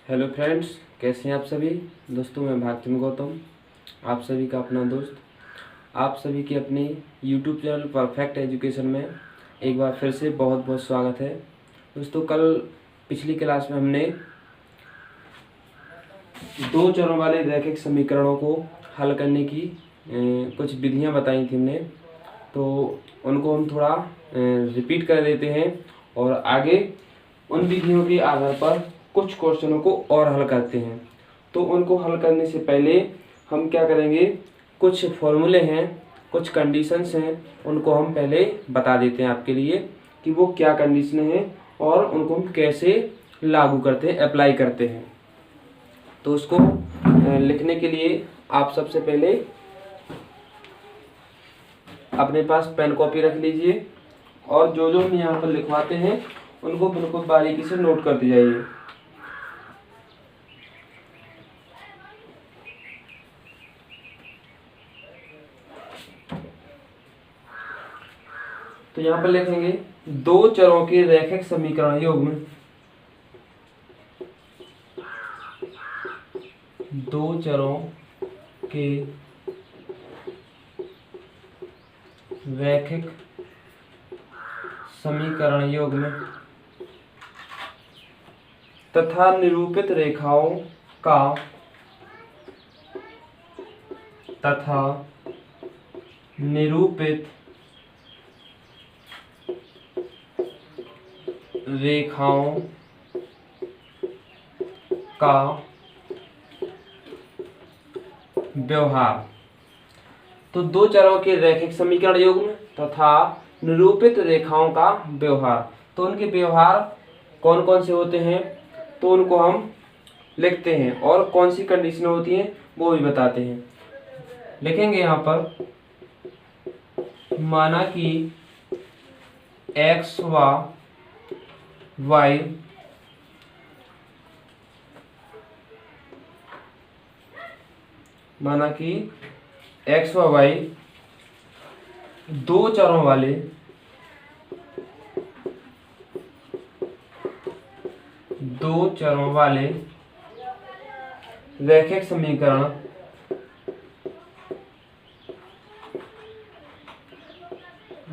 Hello friends, कैसे हैं आप सभी दोस्तों। मैं भारती गौतम, आप सभी का अपना दोस्त, आप सभी के अपने यूट्यूब चैनल परफेक्ट एजुकेशन में एक बार फिर से बहुत बहुत स्वागत है। दोस्तों, कल पिछली क्लास में हमने दो चरों वाले रैखिक समीकरणों को हल करने की कुछ विधियां बताई थी हमने, तो उनको हम थोड़ा रिपीट कर देते हैं और आगे उन विधियों के आधार पर कुछ क्वेश्चनों को और हल करते हैं। तो उनको हल करने से पहले हम क्या करेंगे, कुछ फॉर्मूले हैं, कुछ कंडीशंस हैं, उनको हम पहले बता देते हैं आपके लिए कि वो क्या कंडीशन हैं और उनको हम कैसे लागू करते हैं, अप्लाई करते हैं। तो उसको लिखने के लिए आप सबसे पहले अपने पास पेन कॉपी रख लीजिए और जो हम यहाँ पर लिखवाते हैं उनको बिल्कुल बारीकी से नोट करते जाइए। तो यहाँ पर लिखेंगे दो चरों के रैखिक समीकरण युग्म, दो चरों के रैखिक समीकरण युग्म तथा निरूपित रेखाओं का व्यवहार। तो दो चरों के रैखिक समीकरण युग्म तथा निरूपित रेखाओं का व्यवहार, तो उनके व्यवहार कौन कौन से होते हैं तो उनको हम लिखते हैं और कौन सी कंडीशन होती हैं वो भी बताते हैं। लिखेंगे यहाँ पर, माना कि x व y दो चरों वाले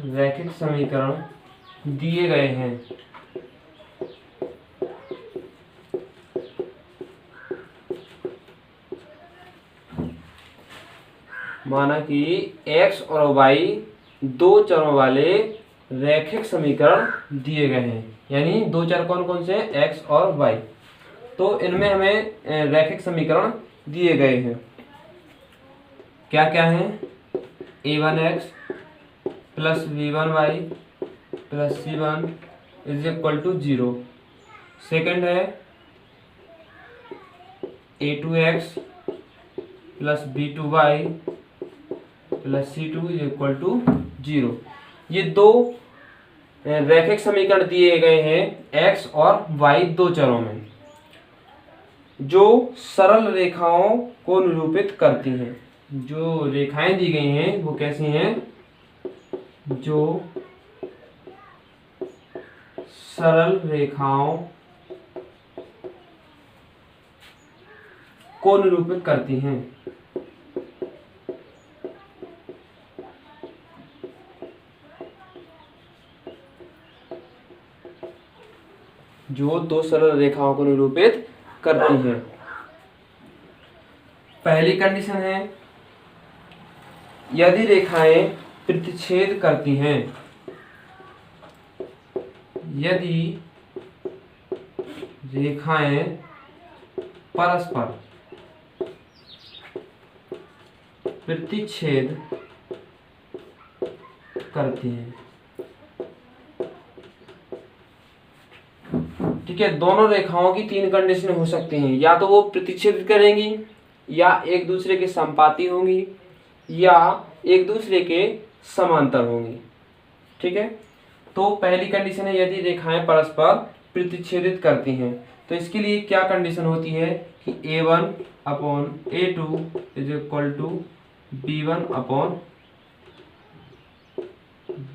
रैखिक समीकरण दिए गए हैं। माना कि x और y दो चरों वाले रैखिक समीकरण दिए गए हैं, यानी दो चर कौन कौन से हैं, x और y। तो इनमें हमें रैखिक समीकरण दिए गए हैं, क्या क्या हैं, a1x plus b1y plus c1 is equal to 0। Second है a2x plus b2y plus c2 is equal to 0। ये दो रैखिक समीकरण दिए गए हैं x और y दो चरों में, जो सरल रेखाओं को निरूपित करती हैं। जो रेखाएं दी गई हैं वो कैसी हैं, जो सरल रेखाओं को निरूपित करती हैं। जो दो सरल रेखाओं को निरूपित करती हैं। पहली कंडीशन है, यदि रेखाएं प्रतिच्छेद करती हैं, यदि रेखाएं परस्पर प्रतिच्छेद करती हैं। ठीक है, दोनों रेखाओं की तीन कंडीशन हो सकती हैं, या तो वो प्रतिच्छेद करेंगी, या एक दूसरे के संपाती होंगी, या एक दूसरे के समांतर होंगी। ठीक है, तो पहली कंडीशन है यदि रेखाएं परस्पर प्रतिच्छेदित करती हैं, तो इसके लिए क्या कंडीशन होती है कि a1 upon a2 is equal to b1 upon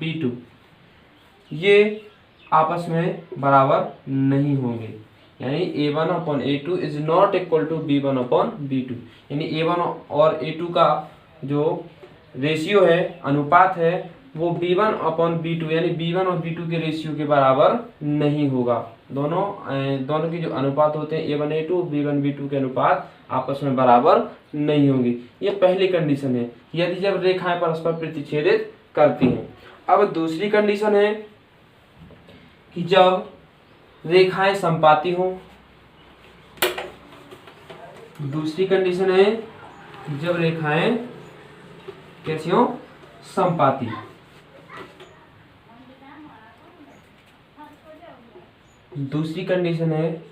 b2, ये आपस में बराबर नहीं होंगे। यानी A1/A2 is not equal to B1/B2, यानी A1 और A2 का जो रेशियो है, अनुपात है, वो B1/B2 यानी B1 और B2 के रेशियो के बराबर नहीं होगा। दोनों के जो अनुपात होते हैं A1A2 B1B2 के अनुपात आपस में बराबर नहीं होंगे। ये पहली कंडीशन है, यदि जब रेखाएं परस्पर प्रतिच्छेदित करती हैं। अब दूसरी कंडीशन है कि जब रेखाएं समपाती हों। दूसरी कंडीशन है कि जब रेखाएं कैसी हों, समपाती। दूसरी कंडीशन है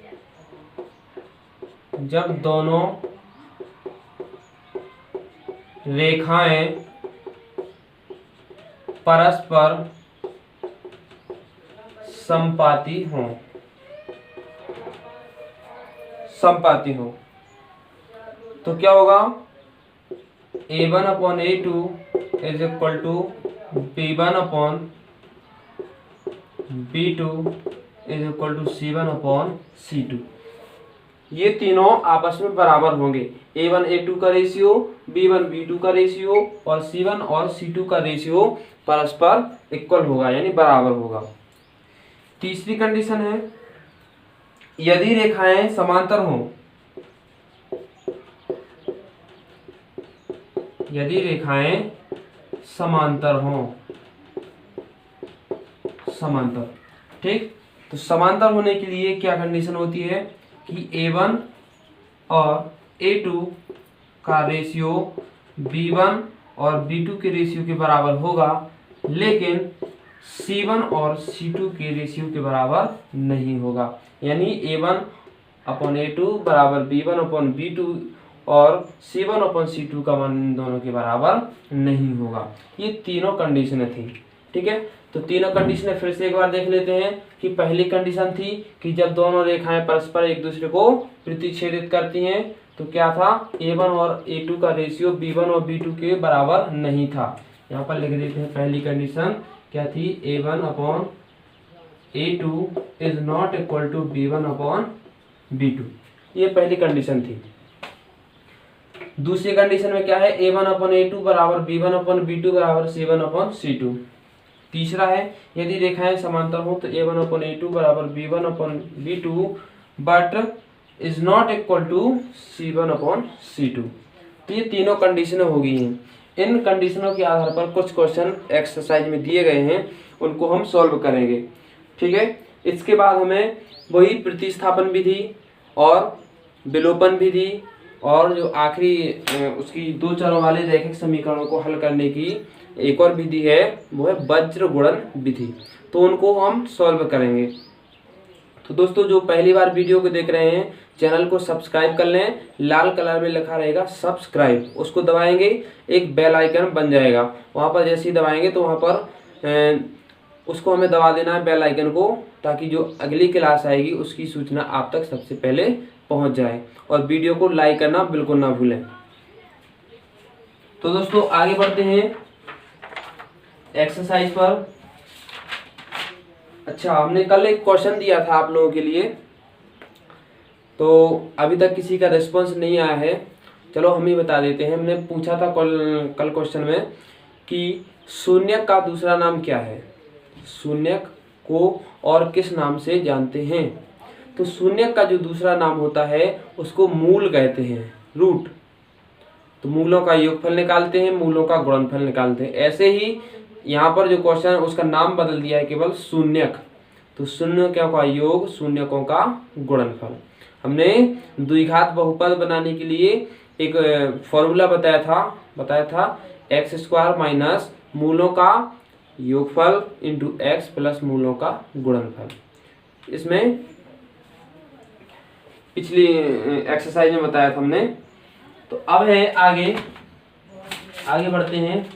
जब दोनों रेखाएं परस्पर समपाती हों। तो क्या होगा, A1/A2 is equal to B1/B2 is equal to C1/C2। ये तीनों आपस में बराबर होंगे। A1A2 का रेशियो, B1B2 का रेशियो और C1 और C2 का रेशियो परस्पर इक्वल होगा, यानी बराबर होगा। तीसरी कंडीशन है यदि रेखाएं समांतर हों। यदि रेखाएं समांतर हों, ठीक। तो समांतर होने के लिए क्या कंडीशन होती है कि A1 और A2 का रेशियो B1 और B2 के रेशियो के बराबर होगा, लेकिन C1 और C2 के रेशियो के बराबर नहीं होगा। यानी A1/A2 बराबर B1/B2 और C1/C2 का मान दोनों के बराबर नहीं होगा। ये तीनों कंडीशनें थी, ठीक है। तो तीनों कंडीशनें फिर से एक बार देख लेते हैं कि पहली कंडीशन थी कि जब दोनों रेखाएं परस्पर एक दूसरे को प्रतिच्छेदित करती हैं तो क्या था, A1 और A2 का रेशियो B1 और B2 के बराबर नहीं था। यहाँ पर लिख देते हैं पहली कंडीशन क्या थी, A1/A2 is not equal to B1/B2। ये पहली कंडीशन थी। दूसरी कंडीशन में क्या है, A1/A2 बराबर B1/B2 बराबर C1/C2। तीसरा है यदि रेखाएं समांतर हो तो A1/A2 बराबर B1/B2 but is not equal to C1/C2। तो ये तीनों कंडीशनें हो गई हैं। इन कंडीशनों के आधार पर कुछ क्वेश्चन एक्सरसाइज में दिए गए हैं, उनको हम सॉल्व करेंगे, ठीक है। इसके बाद हमें वही प्रतिस्थापन विधि और विलोपन विधि और जो आखिरी उसकी दो चरों वाले रैखिक समीकरणों को हल करने की एक और विधि है, वो है वज्र गुणन विधि। तो उनको हम सॉल्व करेंगे। तो दोस्तों जो पहली बार वीडियो को देख रहे हैं, चैनल को सब्सक्राइब कर लें। लाल कलर में लिखा रहेगा सब्सक्राइब, उसको दबाएंगे, एक बेल आइकन बन जाएगा। वहाँ पर जैसे ही दबाएंगे तो वहाँ पर उसको हमें दबा देना है बेल आइकन को, ताकि जो अगली क्लास आएगी उसकी सूचना आप तक सबसे पहले पहुँच जाए। और वीडियो को लाइक करना बिल्कुल ना भूलें। तो दोस्तों आगे बढ़ते हैं एक्सरसाइज पर। अच्छा, हमने कल एक क्वेश्चन दिया था आप लोगों के लिए, तो अभी तक किसी का रिस्पांस नहीं आया है। चलो हम ही बता देते हैं। हमने पूछा था कल क्वेश्चन में कि शून्यक का दूसरा नाम क्या है, शून्यक को और किस नाम से जानते हैं। तो शून्यक का जो दूसरा नाम होता है उसको मूल कहते हैं, रूट। तो मूलों का योगफल निकालते हैं, मूलों का गुणनफल निकालते हैं। ऐसे ही यहाँ पर जो क्वेश्चन है उसका नाम बदल दिया है केवल शून्यक। तो शून्यकों का योग, शून्यकों का गुणनफल। हमने द्विघात बहुपद बनाने के लिए एक फॉर्मूला बताया था x² माइनस मूलों का योगफल इंटू x प्लस मूलों का गुणनफल। इसमें पिछली एक्सरसाइज में बताया था हमने। तो अब है आगे बढ़ते हैं।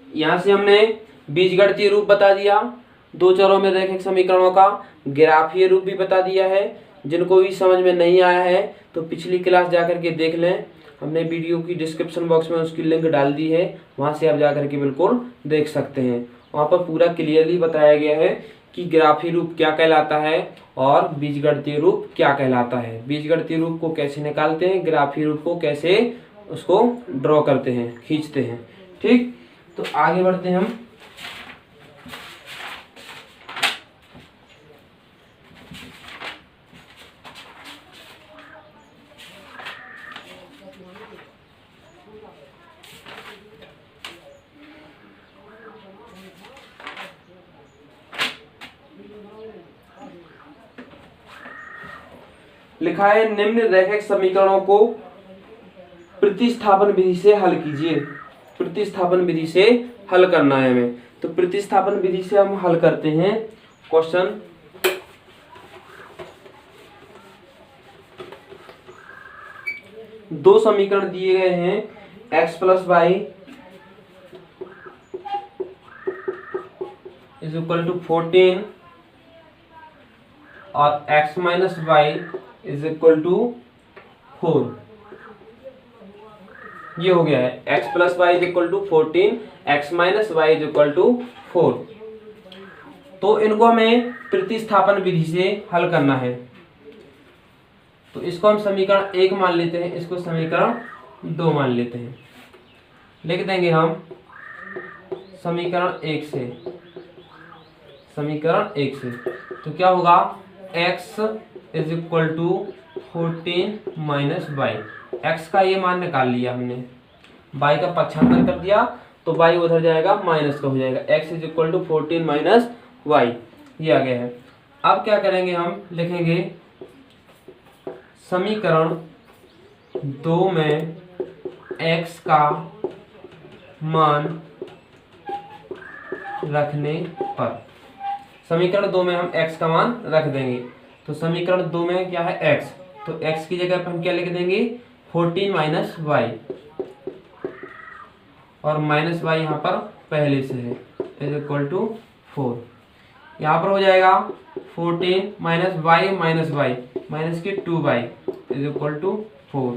यहाँ से हमने बीजगणितीय रूप बता दिया, दो चरों में रैखिक समीकरणों का ग्राफीय रूप भी बता दिया है। जिनको भी समझ में नहीं आया है तो पिछली क्लास जाकर के देख लें, हमने वीडियो की डिस्क्रिप्शन बॉक्स में उसकी लिंक डाल दी है, वहाँ से आप जाकर के बिल्कुल देख सकते हैं। वहाँ पर पूरा क्लियरली बताया गया है कि ग्राफी रूप क्या कहलाता है और बीजगणितीय रूप क्या कहलाता है। बीजगणितीय रूप को कैसे निकालते हैं, ग्राफी रूप को कैसे उसको ड्रॉ करते हैं, खींचते हैं। ठीक, तो आगे बढ़ते हैं हम। लिखा है निम्न रैखिक समीकरणों को प्रतिस्थापन विधि से हल कीजिए। प्रतिस्थापन विधि से हल करना है हमें, तो प्रतिस्थापन विधि से हम हल करते हैं। क्वेश्चन दो समीकरण दिए गए हैं, x plus Y is equal to 14 और x minus Y is equal to 4। ये हो गया है x plus Y is equal to 14, x minus Y is equal to 4। तो इनको हमें प्रतिस्थापन विधि से हल करना है। तो इसको हम समीकरण 1 मान लेते हैं, इसको समीकरण 2 मान लेते हैं। लिख देंगे हम समीकरण 1 से, समीकरण 1 से तो क्या होगा, x is equal to 14 minus Y. X का ये मान निकाल लिया हमने, y का पक्षांतर कर दिया तो y उधर जाएगा माइनस का हो जाएगा, x is equal to 14 minus Y, ये आ गया है। अब क्या करेंगे, हम लिखेंगे समीकरण 2 में x का मान रखने पर, समीकरण 2 में हम x का मान रख देंगे। तो समीकरण 2 में क्या है x, तो x की जगह पर हम क्या लिख देंगे 14 माइनस वाई, और माइनस वाई यहाँ पर पहले से है, इज इक्वल टू 4। यहाँ पर हो जाएगा 14 minus Y minus Y minus के 2y is equal to 4।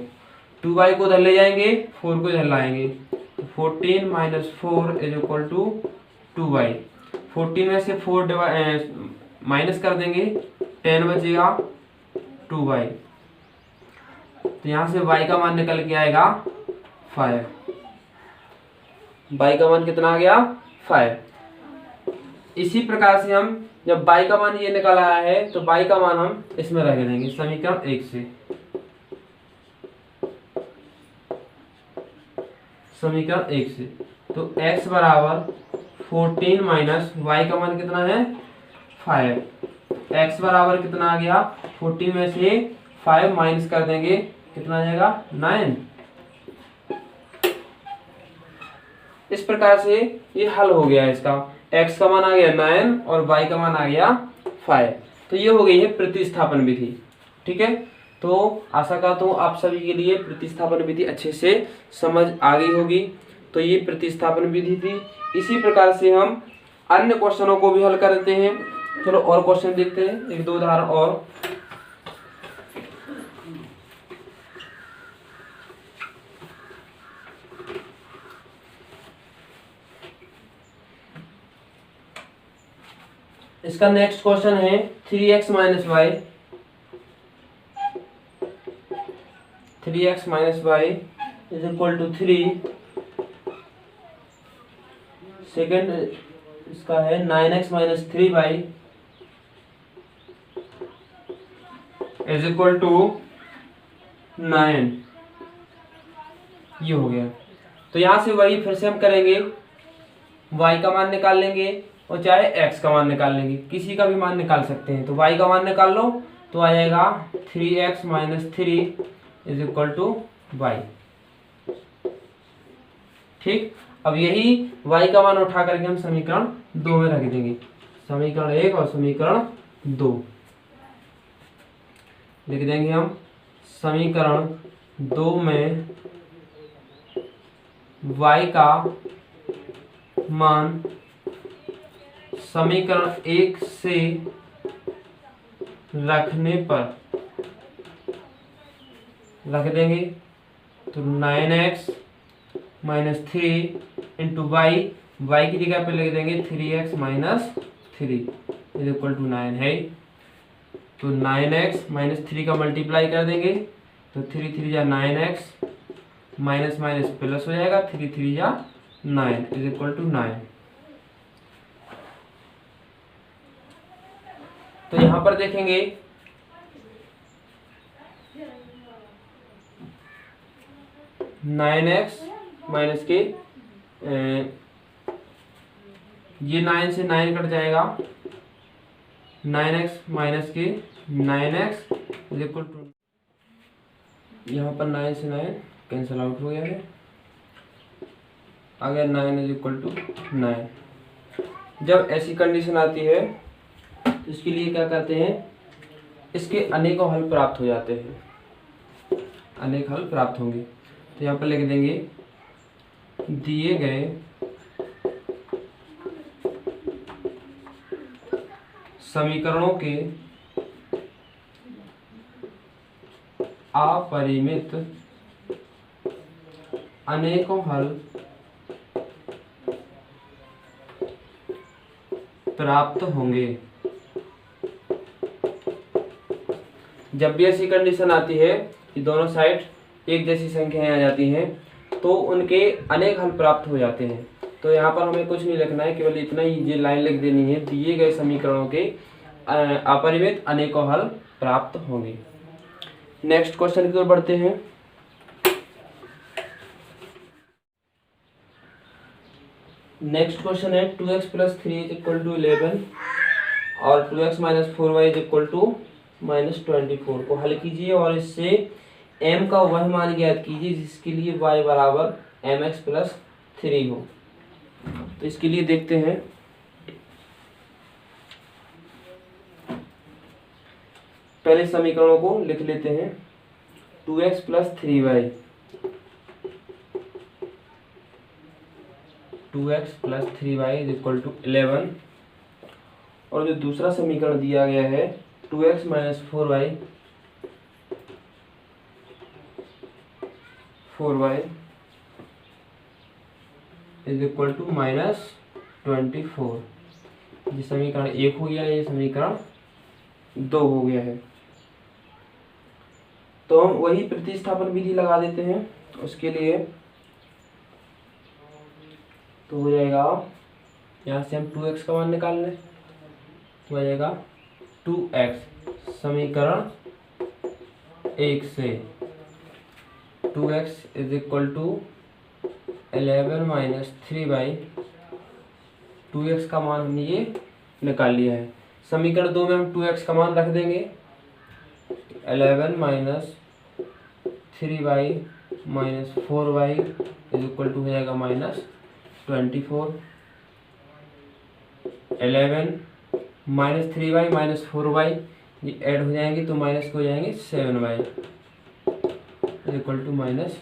2y को उधर ले जाएंगे, 4 को इधर लाएंगे, 14 minus 4 is equal to 2y। 14 में से 4 माइनस कर देंगे, 10 बचेगा 2y। तो यहाँ से y का मान निकल के आएगा 5। y का मान कितना आ गया 5। इसी प्रकार से हम जब y का मान ये निकल आया है तो y का मान हम इसमें रख देंगे समीकरण 1 से, समीकरण 1 से। तो x बराबर 14 माइनस y का मान कितना है 5। x बराबर कितना आ गया, 14 में से 5 माइनस कर देंगे, कितना आ जाएगा 9। इस प्रकार से ये हल हो गया इसका, x का मान आ गया 9 और y का मान आ गया 5। तो ये हो गई है प्रतिस्थापन विधि। ठीक है, तो आशा करता हूँ आप सभी के लिए प्रतिस्थापन विधि अच्छे से समझ आ गई होगी। तो ये प्रतिस्थापन विधि थी। इसी प्रकार से हम अन्य क्वेश्चनों को भी हल करते हैं। चलो और क्वेश्चन देखते हैं, एक दो उदाहरण और। इसका नेक्स्ट क्वेश्चन है 3x minus y, 3x minus Y is equal to 3। Second इसका है 9x minus 3y is equal to 9। ये हो गया। तो यहां से वही फिर से हम करेंगे, y का मान निकाल लेंगे और चाहे x का मान निकाल लेंगे, किसी का भी मान निकाल सकते हैं। तो y का मान निकाल लो तो आ जाएगा 3x minus 3 is equal to y. ठीक, अब यही y का मान उठा करके हम समीकरण 2 में रख देंगे, समीकरण 1 और समीकरण 2 लिख देंगे हम। समीकरण 2 में y का मान समीकरण 1 से रखने पर रख देंगे। तो 9x minus 3 into Y, Y की जगह पे लिख देंगे 3x minus 3 is equal to 9 है। तो 9x माइनस 3 का मल्टीप्लाई कर देंगे तो 3 3 जा 9x माइनस माइनस प्लस हो जाएगा, 3 3 जा 9 इज इक्वल टू 9। तो यहां पर देखेंगे 9x माइनस के ये 9 से 9 कट जाएगा, 9x माइनस के 9x इज इक्वल टू, यहाँ पर 9 से 9 कैंसिल आउट हो गया है, आ गया 9 इज इक्वल टू 9। जब ऐसी कंडीशन आती है तो इसके लिए क्या करते हैं, इसके अनेकों हल प्राप्त हो जाते हैं, अनेक हल प्राप्त होंगे। तो यहाँ पर लिख देंगे दिए गए समीकरणों के अपरिमित अनेकों हल प्राप्त होंगे। जब भी ऐसी कंडीशन आती है कि दोनों साइड एक जैसी संख्याएं आ जाती हैं तो उनके अनेक हल प्राप्त हो जाते हैं। तो यहाँ पर हमें कुछ नहीं लिखना है, केवल इतना ही ये लाइन लिख देनी है, दिए गए समीकरणों के अपरिमित अनेकों हल प्राप्त होंगे। नेक्स्ट क्वेश्चन की ओर बढ़ते हैं। नेक्स्ट क्वेश्चन है 2x plus 3 is equal to 11 और 2x minus 4y is equal to minus 24 को हल कीजिए और इससे m का वह मान ज्ञात कीजिए जिसके लिए y बराबर mx प्लस 3 हो। तो इसके लिए देखते हैं, पहले समीकरणों को लिख लेते हैं। 2x plus 3y, 2x plus 3y is equal to 11 और जो दूसरा समीकरण दिया गया है 2x minus 4y is equal to minus 24। ये समीकरण 1 हो गया, ये समीकरण 2 हो गया है। तो हम वही प्रतिस्थापन विधि लगा देते हैं उसके लिए। तो हो जाएगा, यहाँ से हम 2x का मान निकाल लें, हो जाएगा 2x समीकरण 1 से 2x is equal to 11 minus 3y, 2x का मान हमने ये निकाल लिया है। समीकरण 2 में हम 2x का मान रख देंगे, 11 minus 3y minus 4y is equal to हो जाएगा minus 24। 11 minus 3y minus 4y ये ऐड हो जाएंगे तो माइनस हो जाएंगे 7y is equal to minus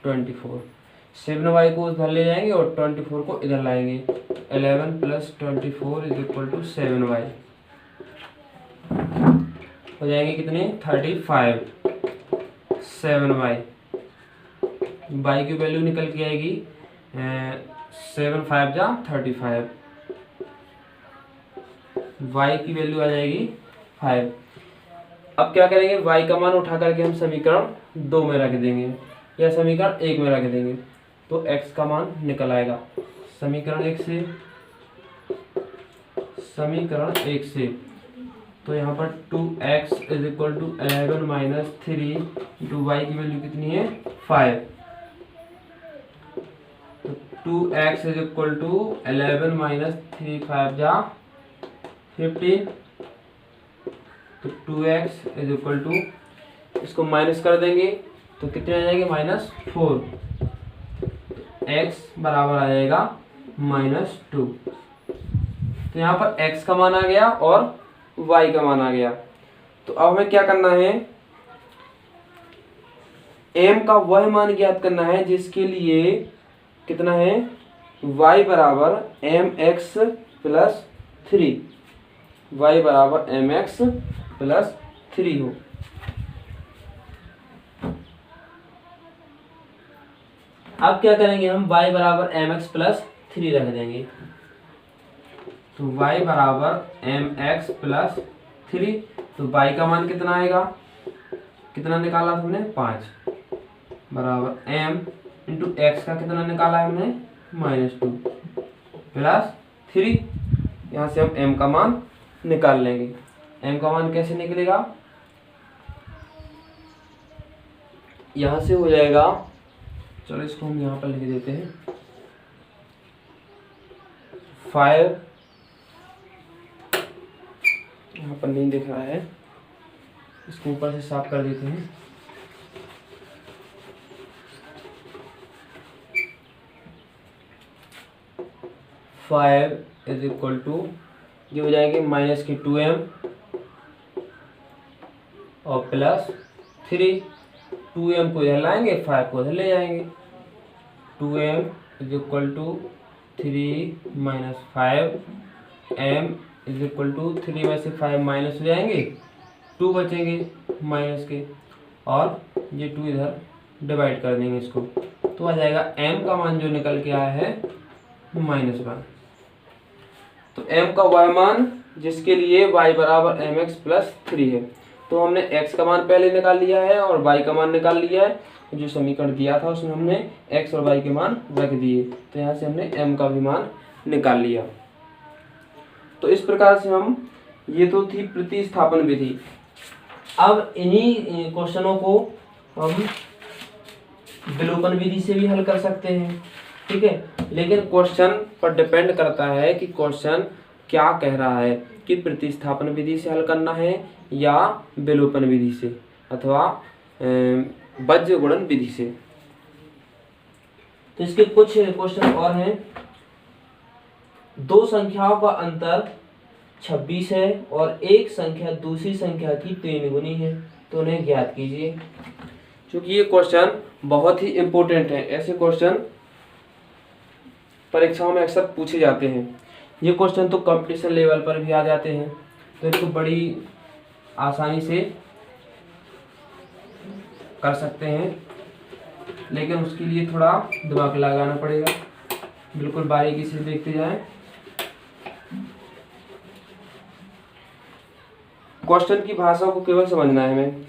24। 7y को उधर ले जाएंगे और 24 को इधर लाएंगे। 11 plus 24 is equal to 7y हो जाएंगे कितने, 35। 7y, y की वैल्यू निकल के आएगी 7 5 जा 35, y की वैल्यू आ जाएगी 5। अब क्या करेंगे, y का मान उठा करके हम समीकरण 2 में रख देंगे या समीकरण 1 में रख देंगे तो x का मान निकल आएगा। समीकरण 1 से तो यहाँ पर 2x is equal to 11 minus 3 into y की वैल्यू कितनी है 5। तो 2x is equal to 11 minus 3 5 जा 15। तो 2x इज इक्वल टू, इसको माइनस कर देंगे तो कितने आ जाएंगे माइनस 4। x बराबर आ जाएगा -2। तो यहाँ पर x का मान आ गया और y का मान आ गया। तो अब हमें क्या करना है, m का वह मान ज्ञात करना है जिसके लिए कितना है y बराबर mx प्लस 3, y बराबर mx प्लस 3 हो। अब क्या करेंगे हम y बराबर mx प्लस 3 रख देंगे। तो y बराबर एम एक्स प्लस 3। तो y का मान कितना आएगा, कितना निकाला हमने 5, बराबर m इंटू एक्स का कितना निकाला है हमने -2 प्लस 3। यहाँ से हम m का मान निकाल लेंगे। m का मान कैसे निकलेगा, यहाँ से हो जाएगा, चलो इसको हम यहाँ पर लिख देते हैं 5, यहाँ पर नहीं दिख रहा है, इसको ऊपर से साफ कर देते हैं। 5 इज इक्वल टू, ये हो जाएंगे माइनस की 2m और प्लस 3। 2m को इधर लाएंगे, 5 को इधर ले जाएंगे। 2m is equal to 3 minus 5m is equal to 3 में से 5 माइनस हो जाएंगे, 2 बचेंगे माइनस के, और ये 2 इधर डिवाइड कर देंगे इसको, तो आ जाएगा m का मान जो निकल के आया है -1। तो m का y मान जिसके लिए y बराबर एम एक्स प्लस 3 है, तो हमने x का मान पहले निकाल लिया है और y का मान निकाल लिया है। जो समीकरण दिया था उसमें हमने x और y के मान रख दिए, तो यहाँ से हमने m का भी मान निकाल लिया। तो इस प्रकार से हम, ये तो थी प्रतिस्थापन विधि। अब इन्हीं क्वेश्चनों को हम विलोपन विधि से भी हल कर सकते हैं, ठीक है। लेकिन क्वेश्चन पर डिपेंड करता है कि क्वेश्चन क्या कह रहा है, कि प्रतिस्थापन विधि से हल करना है या विलोपन विधि से अथवा बज्र गुणन विधि से। तो इसके कुछ क्वेश्चन और हैं। दो संख्याओं का अंतर 26 है और एक संख्या दूसरी संख्या की 3 गुनी है, तो उन्हें ज्ञात कीजिए। क्योंकि ये क्वेश्चन बहुत ही इंपॉर्टेंट है, ऐसे क्वेश्चन परीक्षाओं में अक्सर पूछे जाते हैं। ये क्वेश्चन तो कंपटीशन लेवल पर भी आ जाते हैं, तो इनको बड़ी आसानी से कर सकते हैं, लेकिन उसके लिए थोड़ा दिमाग लगाना पड़ेगा। बिल्कुल बारीकी से देखते जाएं। क्वेश्चन की भाषा को केवल समझना है हमें।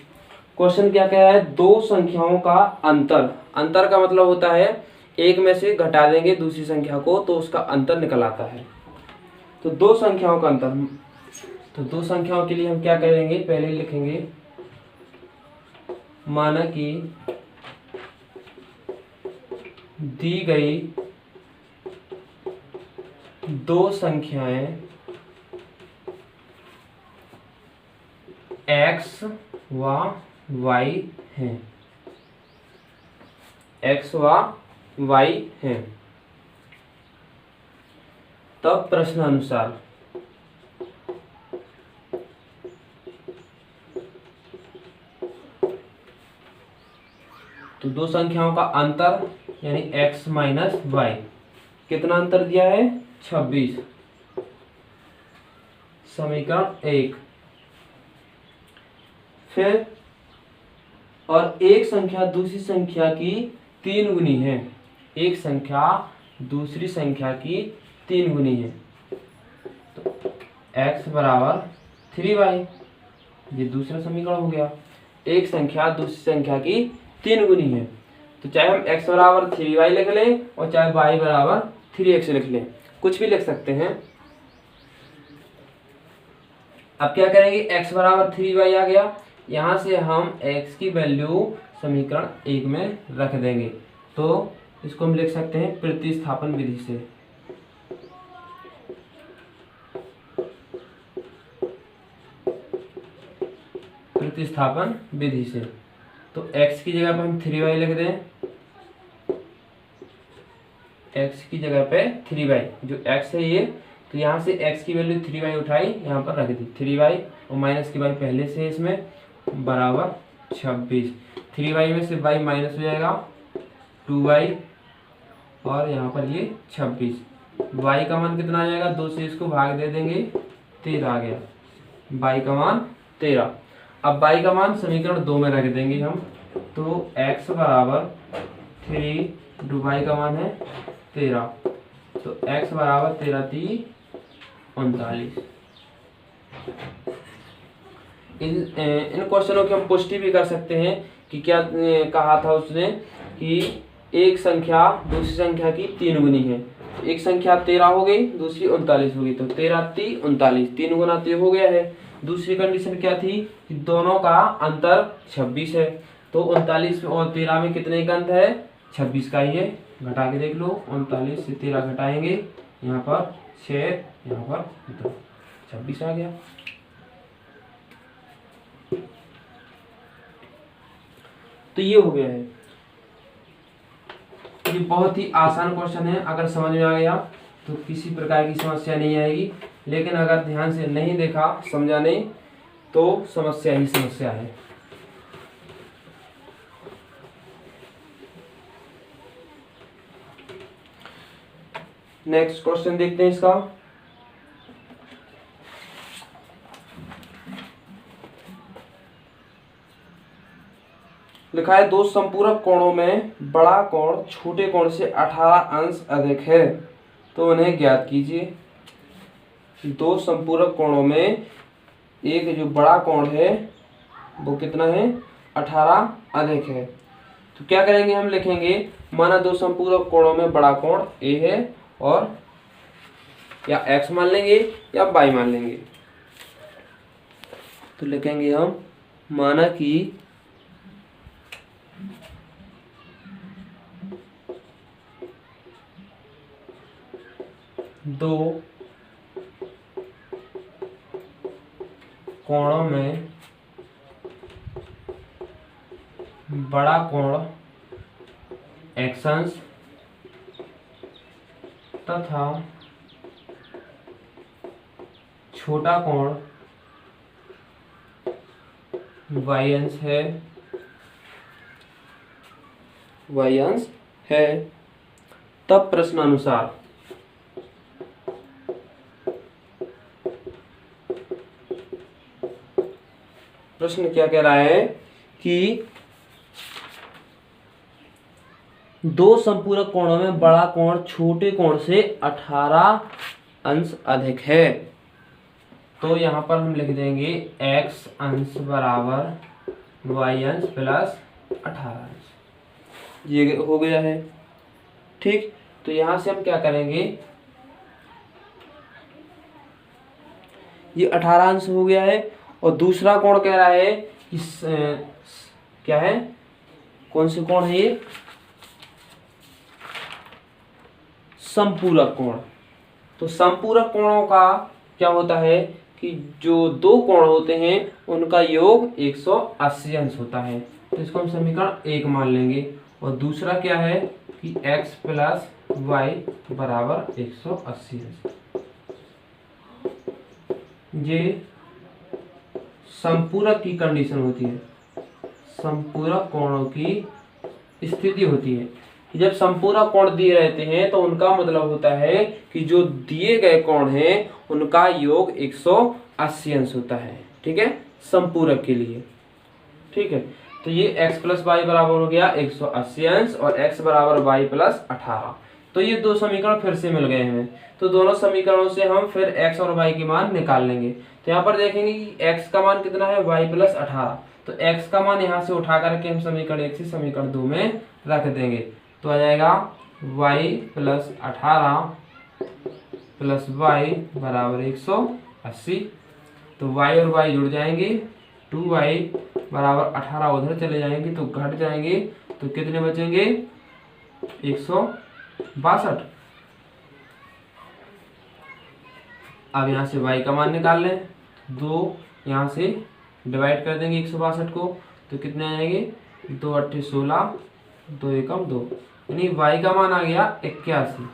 क्वेश्चन क्या कह रहा है, दो संख्याओं का अंतर। अंतर का मतलब होता है एक में से घटा देंगे दूसरी संख्या को तो उसका अंतर निकल आता है। तो दो संख्याओं का अंतर, तो दो संख्याओं के लिए हम क्या करेंगे, पहले लिखेंगे माना कि दी गई दो संख्याएं x व y हैं, x व y हैं। तब प्रश्नानुसार तो दो संख्याओं का अंतर यानी x माइनस वाई, कितना अंतर दिया है 26, समीकरण 1। फिर और एक संख्या दूसरी संख्या की 3 गुनी है, एक संख्या दूसरी संख्या की 3 गुनी है, तो x बराबर 3y, ये दूसरा समीकरण हो गया। एक संख्या दूसरी संख्या की 3 गुनी है, तो चाहे हम x बराबर 3y लिख लें और चाहे y बराबर 3x लिख लें, कुछ भी लिख सकते हैं। अब क्या करेंगे, x बराबर 3y आ गया, यहाँ से हम x की वैल्यू समीकरण 1 में रख देंगे, तो इसको हम लिख सकते हैं प्रतिस्थापन विधि से। प्रतिस्थापन विधि से तो x की जगह पर हम 3y लिख दें, x की जगह पे 3y, जो x है ये, तो यहाँ से x की वैल्यू 3y उठाई, यहाँ पर रख दी 3y और माइनस की y पहले से इसमें बराबर 26। 3y में से y माइनस हो जाएगा 2y और यहाँ पर ये 26। y का मान कितना आ जाएगा, 2 से इसको भाग दे देंगे, 13 आ गया, y का मान 13। अब y का मान समीकरण 2 में रख देंगे हम, तो x बराबर 3 y का मान है 13, तो x बराबर 13 × 39। इन क्वेश्चनों की हम पुष्टि भी कर सकते हैं कि क्या कहा था उसने कि एक संख्या दूसरी संख्या की 3 गुनी है। एक संख्या 13 हो गई, दूसरी 39 हो गई, तो 13 3 39, 3 गुना 3 हो गया है। दूसरी कंडीशन क्या थी कि दोनों का अंतर 26 है, तो 39 और 13 में कितने का अंतर है? 26 का ही है। घटा के देख लो, 39 से 13 घटाएंगे, यहाँ पर 6, यहाँ पर 2, 26 आ गया। तो ये हो गया है। ये बहुत ही आसान क्वेश्चन है, अगर समझ में आ गया तो किसी प्रकार की समस्या नहीं आएगी, लेकिन अगर ध्यान से नहीं देखा, समझा नहीं, तो समस्या ही समस्या है। नेक्स्ट क्वेश्चन देखते हैं इसका। लिखा है दो संपूरक कोणों में बड़ा कोण छोटे कोण से 18 अंश अधिक है, तो उन्हें ज्ञात कीजिए। दो संपूरक कोणों में एक जो बड़ा कोण है वो कितना है? 18 अधिक है। तो क्या करेंगे, हम लिखेंगे माना दो संपूरक कोणों में बड़ा कोण ए है और या x मान लेंगे या y मान लेंगे। तो लिखेंगे हम माना कि दो कोणों में बड़ा कोण x अंश तथा छोटा कोण y अंश है, तब प्रश्नानुसार प्रश्न क्या कह रहा है कि दो संपूरक कोणों में बड़ा कोण छोटे कोण से 18 अंश अधिक है। तो यहाँ पर हम लिख देंगे x अंश बराबर y अंश प्लस 18 अंश। ये हो गया है, ठीक। तो यहाँ से हम क्या करेंगे, ये 18 अंश हो गया है और दूसरा कोण कह रहा है कि क्या है, कौन से कोण है ये? संपूरक कोण। तो संपूरक कोणों का क्या होता है कि जो दो कोण होते हैं उनका योग 180 अंश होता है। तो इसको हम समीकरण 1 मान लेंगे। और दूसरा क्या है कि x प्लस वाई बराबर 180 अंश। ये संपूरक की कंडीशन होती है, संपूरक कोणों की स्थिति होती है। जब संपूरक कोण दिए रहते हैं तो उनका मतलब होता है कि जो दिए गए कोण हैं उनका योग 180 अंश होता है, ठीक है, संपूरक के लिए, ठीक है। तो ये x प्लस वाई बराबर हो गया 180 अंश और x बराबर वाई प्लस 18। तो ये दो समीकरण फिर से मिल गए हैं। तो दोनों समीकरणों से हम फिर x और y के मान निकाल लेंगे। तो यहाँ पर देखेंगे कि x का मान कितना है, y प्लस 18। तो x का मान यहाँ से उठा करके हम समीकरण 1 से समीकरण 2 में रख देंगे। तो आ जाएगा y प्लस 18 प्लस y बराबर 180। तो y और y जुड़ जाएंगे, 2y बराबर 18 उधर चले जाएंगे तो घट जाएंगे, तो कितने बचेंगे 162। अब यहाँ से y का मान निकाल लें, 2 यहाँ से डिवाइड कर देंगे 162 को, तो कितने आएंगे 2 8 16, 2 एकम 2, यानी y का मान आ गया 81,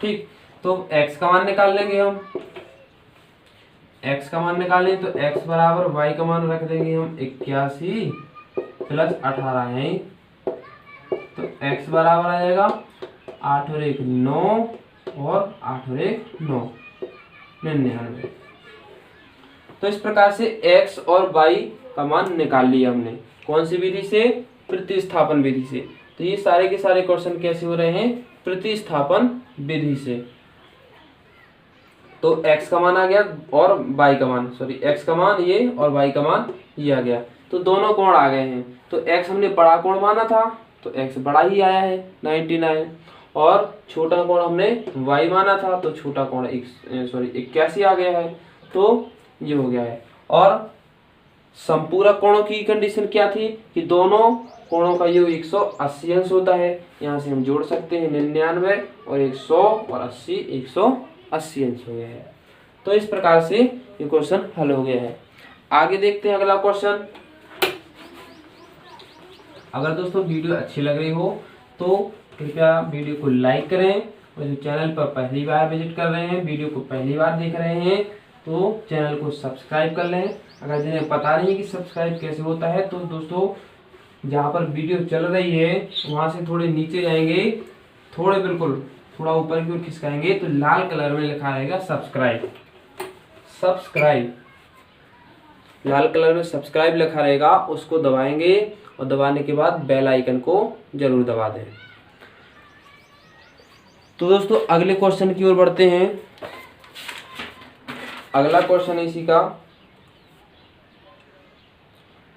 ठीक। तो x का मान निकाल लेंगे हम, x का मान निकालें तो x बराबर y का मान रख देंगे हम 81 प्लस 18 है, तो x बराबर आ जाएगा 8 और 1 9 और 8 और 1 9, 99। तो इस प्रकार से x और y का मान निकाल लिया हमने। कौन सी विधि से? प्रतिस्थापन विधि से। तो ये सारे के सारे क्वेश्चन कैसे हो रहे हैं? प्रतिस्थापन विधि से। तो x का मान आ गया और y का मान, सॉरी x का मान ये और y का मान ये आ गया। तो दोनों कोण आ गए हैं। तो x हमने बड़ा कोण माना था तो x बड़ा ही आया है 99, और छोटा कोण हमने y माना था तो छोटा कोण 81 आ गया है। तो ये हो गया है। और संपूरक कोणों की कंडीशन क्या थी कि दोनों कोणों का योग 180 अंश होता है। यहाँ से हम जोड़ सकते हैं 99 और 100 और 80, 180 अंश हो गया है। तो इस प्रकार से ये क्वेश्चन हल हो गया है। आगे देखते हैं अगला क्वेश्चन। अगर दोस्तों वीडियो अच्छी लग रही हो तो कृपया वीडियो को लाइक करें, और जो चैनल पर पहली बार विजिट कर रहे हैं, वीडियो को पहली बार देख रहे हैं, तो चैनल को सब्सक्राइब कर लें। अगर जिन्हें पता नहीं कि सब्सक्राइब कैसे होता है तो दोस्तों जहाँ पर वीडियो चल रही है वहाँ से थोड़े नीचे जाएंगे, थोड़े बिल्कुल थोड़ा ऊपर की ओर खिसकाएंगे तो लाल कलर में लिखा रहेगा सब्सक्राइब। सब्सक्राइब लाल कलर में सब्सक्राइब लिखा रहेगा, उसको दबाएंगे और दबाने के बाद बेल आइकन को जरूर दबा दें। तो दोस्तों अगले क्वेश्चन की ओर बढ़ते हैं। अगला क्वेश्चन है इसी का।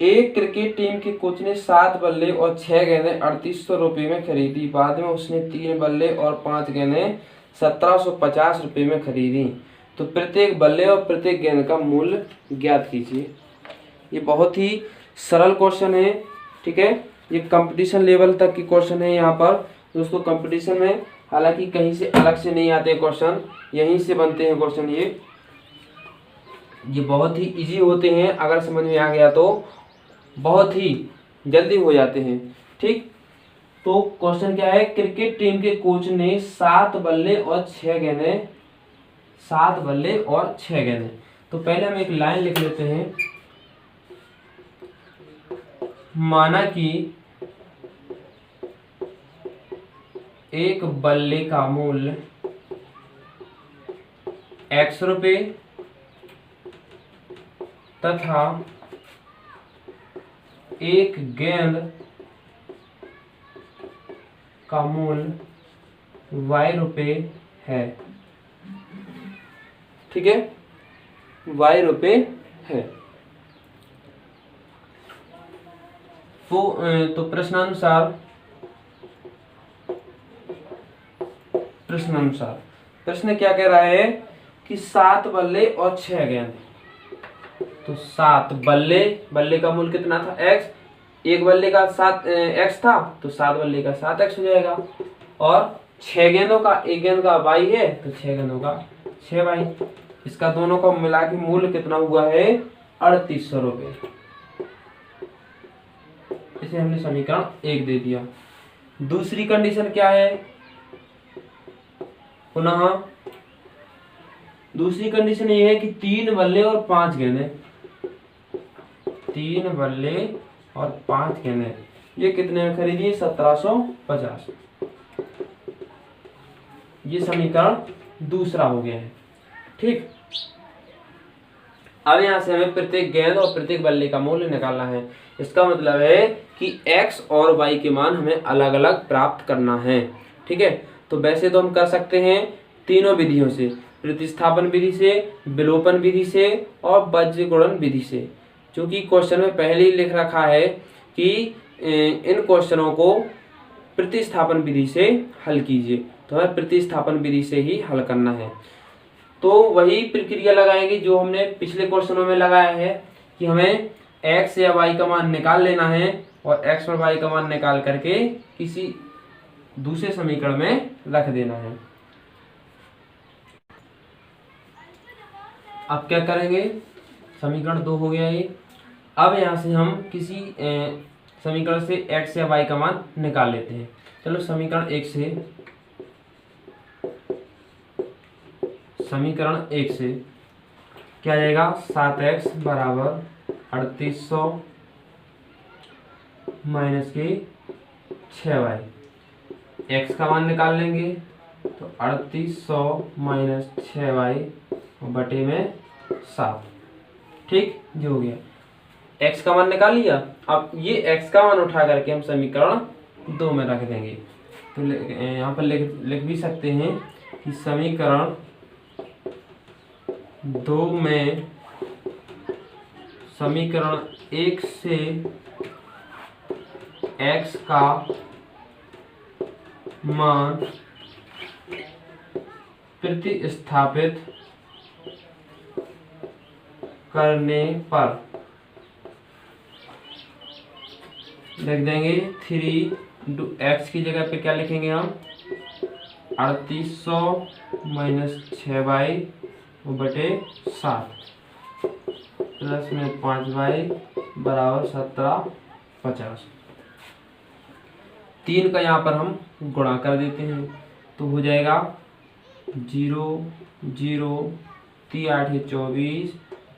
एक क्रिकेट टीम के कोच ने 7 बल्ले और 6 गेंदें 3800 रुपये में खरीदी। बाद में उसने 3 बल्ले और 5 गेंदें 1750 रुपये में खरीदी। तो प्रत्येक बल्ले और प्रत्येक गेंद का मूल्य ज्ञात कीजिए। ये बहुत ही सरल क्वेश्चन है, ठीक है। ये कंपटीशन लेवल तक की क्वेश्चन है। यहाँ पर दोस्तों कंपटीशन में हालांकि कहीं से अलग से नहीं आते क्वेश्चन, यहीं से बनते हैं क्वेश्चन। ये बहुत ही इजी होते हैं, अगर समझ में आ गया तो बहुत ही जल्दी हो जाते हैं, ठीक। तो क्वेश्चन क्या है, क्रिकेट टीम के कोच ने 7 बल्ले और 6 गेंदें, 7 बल्ले और 6 गेंदें। तो पहले हम एक लाइन लिख लेते हैं। माना कि एक बल्ले का मूल्य x रुपये तथा एक गेंद का मूल्य y रुपये है, ठीक है, y रुपये है। तो प्रश्नानुसार प्रश्न क्या कह रहा है कि 7 बल्ले और 6 गेंद। तो 7 बल्ले का मूल्य कितना था x, एक बल्ले का 7 x था तो 7 बल्ले का 7x हो जाएगा, और 6 गेंदों का, एक गेंद का y है तो 6 गेंदों का 6y। इसका दोनों का मिला के मूल्य कितना हुआ है 3800 रुपये। इसे हमने समीकरण 1 दे दिया। दूसरी कंडीशन क्या है, पुनः दूसरी कंडीशन ये है कि 3 बल्ले और 5 गेंदें, 3 बल्ले और 5 गेंदें ये कितने में खरीदी, 1750। ये समीकरण दूसरा हो गया है, ठीक। अब यहां से हमें प्रत्येक गेंद और प्रत्येक बल्ले का मूल्य निकालना है। इसका मतलब है कि x और y के मान हमें अलग अलग प्राप्त करना है, ठीक है। तो वैसे तो हम कर सकते हैं तीनों विधियों से, प्रतिस्थापन विधि से, विलोपन विधि से और बीज गुणन विधि से। जो कि क्वेश्चन में पहले ही लिख रखा है कि इन क्वेश्चनों को प्रतिस्थापन विधि से हल कीजिए, तो हमें प्रतिस्थापन विधि से ही हल करना है। तो वही प्रक्रिया लगाएंगे जो हमने पिछले क्वेश्चनों में लगाया है कि हमें x या y का मान निकाल लेना है और x और y का मान निकाल करके किसी दूसरे समीकरण में रख देना है। अब क्या करेंगे, समीकरण 2 हो गया ये। अब यहाँ से हम किसी समीकरण से x या y का मान निकाल लेते हैं। चलो समीकरण 1 से क्या जाएगा, 7x बराबर 3800 माइनस के 6y। x का मान निकाल लेंगे तो 3800 माइनस 6y बटे में 7, ठीक। जो हो गया, x का मान निकाल लिया। अब ये x का मान उठा करके हम समीकरण 2 में रख देंगे। तो यहाँ पर लिख भी सकते हैं कि समीकरण दो में समीकरण 1 से x का मान प्रतिस्थापित करने पर लिख देंगे 3 x की जगह पे क्या लिखेंगे हम 3800 माइनस 6y बटे 7 प्लस में 5y बराबर 1750। 3 का यहाँ पर हम गुणा कर देते हैं तो हो जाएगा 0 0 3 8 24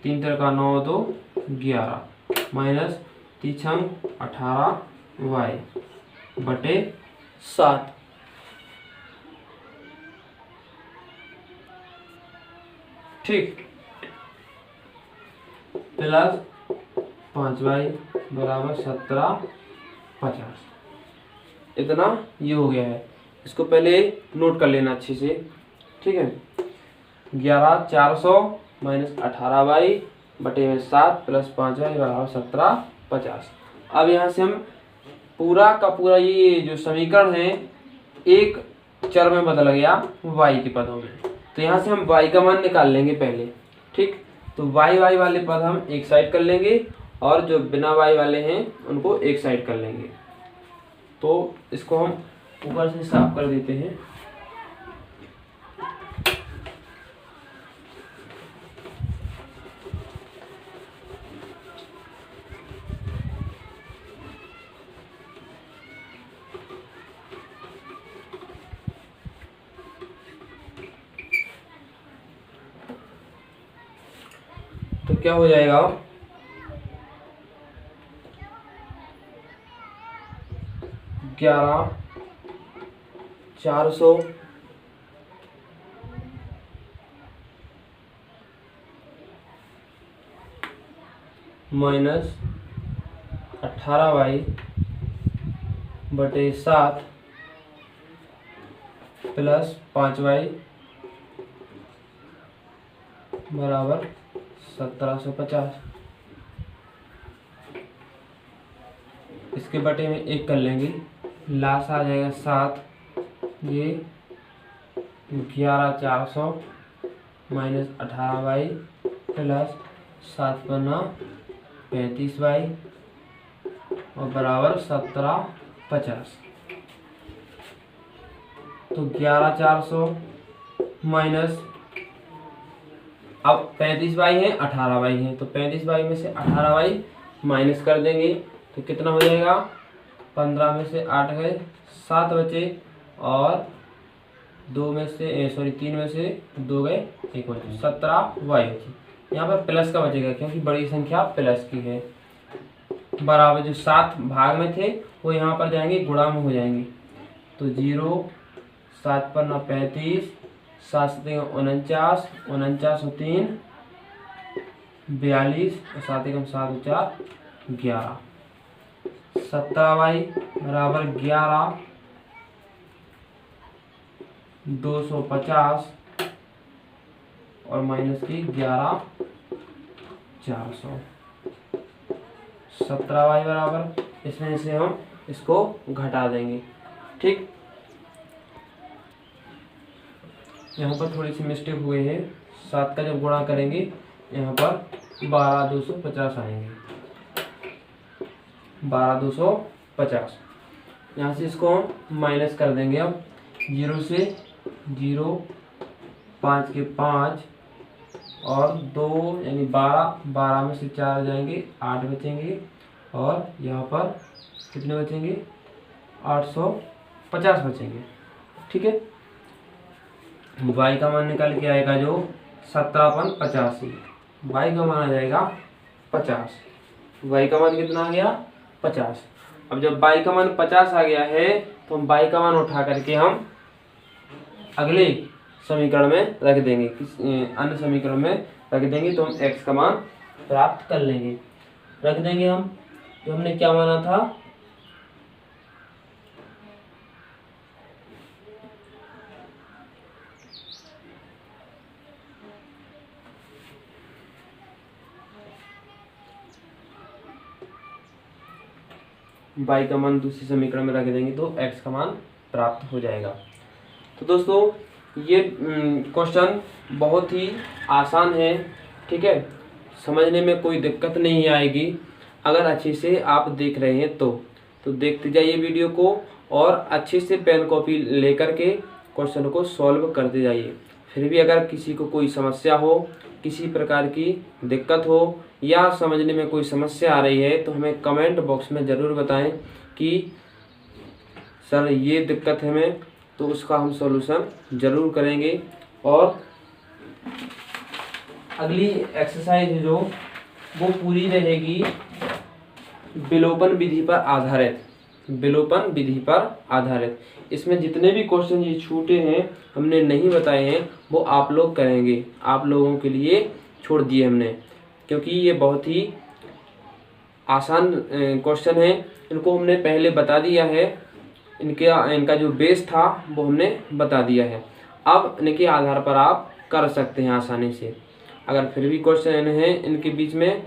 3 3 का 9 2 11 माइनस 3 18y बटे 7 ठीक प्लस 5y बराबर 1750। इतना ये हो गया है। इसको पहले नोट कर लेना अच्छे से, ठीक है। 11400 माइनस 18y बटे में 7 प्लस 5y बराबर 1750। अब यहाँ से हम पूरा का पूरा ये जो समीकरण है एक चर में बदल गया y के पदों में, तो यहाँ से हम y का मान निकाल लेंगे पहले, ठीक। तो y वाले पद हम एक साइड कर लेंगे और जो बिना y वाले हैं उनको एक साइड कर लेंगे। तो इसको हम ऊपर से साफ कर देते हैं। तो क्या हो जाएगा 11400 माइनस 18y बटे 7 प्लस 5y बराबर 1750। इसके बटे में एक कर लेंगे, लास्ट आ जाएगा 7, ये 11400 माइनस 18y प्लस 7 पन्ना 35y और बराबर 1750। तो 11400 माइनस अब 35y है 18y है, तो 35y में से 18y माइनस कर देंगे तो कितना हो जाएगा 15 में से 8 गए 7 बचे और 2 में से 3 में से 2 गए 1 बचे 17y बचे। यहाँ पर प्लस का बचेगा क्योंकि बड़ी संख्या प्लस की है। बराबर जो 7 भाग में थे वो यहाँ पर जाएंगे गुणा में हो जाएंगे, तो 0 7 पर 9 35 7 से 49 49 और 3 42 और 7 एकम 7 4 11 17y बराबर 11 250 और माइनस की 11 400 17y बराबर, इसमें से हम इसको घटा देंगे, ठीक। यहाँ पर थोड़ी सी मिस्टेक हुई है, 7 का जब गुणा करेंगे यहाँ पर 12250 आएंगे 12250। यहाँ से इसको हम माइनस कर देंगे। अब 0 से 0 5 के 5 और 2 यानी 12 में से 4 जाएंगे 8 बचेंगे और यहाँ पर कितने बचेंगे 850 बचेंगे, ठीक है। y का मान निकल के आएगा जो 1785, y का मान आ जाएगा 50, y का मान कितना आ गया 50। अब जब y का मान 50 आ गया है तो हम y का मान उठा करके हम अगले समीकरण में रख देंगे, अन्य समीकरण में रख देंगे तो हम x का मान प्राप्त कर लेंगे। रख देंगे हम, तो हमने क्या माना था y का मान दूसरे समीकरण में रख देंगे तो x का मान प्राप्त हो जाएगा। तो दोस्तों ये क्वेश्चन बहुत ही आसान है, ठीक है, समझने में कोई दिक्कत नहीं आएगी अगर अच्छे से आप देख रहे हैं तो देखते जाइए वीडियो को और अच्छे से पेन कॉपी लेकर के क्वेश्चन को सॉल्व करते जाइए। फिर भी अगर किसी को कोई समस्या हो, किसी प्रकार की दिक्कत हो या समझने में कोई समस्या आ रही है तो हमें कमेंट बॉक्स में ज़रूर बताएं कि सर ये दिक्कत है हमें, तो उसका हम सॉल्यूशन ज़रूर करेंगे। और अगली एक्सरसाइज जो वो पूरी रहेगी विलोपन विधि पर आधारित, विलोपन विधि पर आधारित। इसमें जितने भी क्वेश्चन ये छूटे हैं हमने नहीं बताए हैं वो आप लोग करेंगे, आप लोगों के लिए छोड़ दिए हमने, क्योंकि ये बहुत ही आसान क्वेश्चन है। इनको हमने पहले बता दिया है, इनका जो बेस था वो हमने बता दिया है। अब इनके आधार पर आप कर सकते हैं आसानी से। अगर फिर भी क्वेश्चन हैं इनके बीच में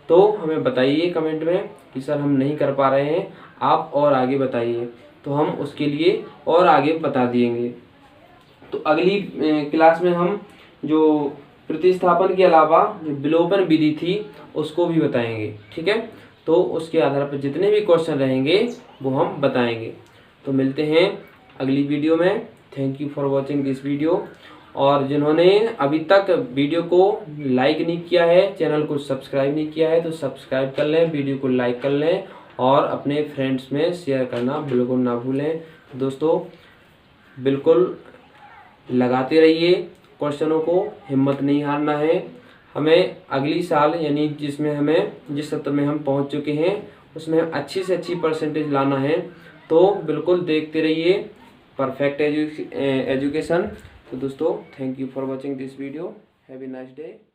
तो हमें बताइए कमेंट में कि सर हम नहीं कर पा रहे हैं, आप और आगे बताइए, तो हम उसके लिए और आगे बता देंगे। तो अगली क्लास में हम जो प्रतिस्थापन के अलावा जो विलोपन विधि थी उसको भी बताएंगे, ठीक है। तो उसके आधार पर जितने भी क्वेश्चन रहेंगे वो हम बताएंगे। तो मिलते हैं अगली वीडियो में। Thank you for watching this video. और जिन्होंने अभी तक वीडियो को लाइक नहीं किया है, चैनल को सब्सक्राइब नहीं किया है तो सब्सक्राइब कर लें, वीडियो को लाइक कर लें और अपने फ्रेंड्स में शेयर करना बिल्कुल ना भूलें। दोस्तों बिल्कुल लगाते रहिए क्वेश्चनों को, हिम्मत नहीं हारना है। हमें अगली साल यानी जिस सत्र में हम पहुंच चुके हैं उसमें अच्छी से अच्छी परसेंटेज लाना है। तो बिल्कुल देखते रहिए परफेक्ट एजुकेशन। तो दोस्तों thank you for watching this video. Have a nice day.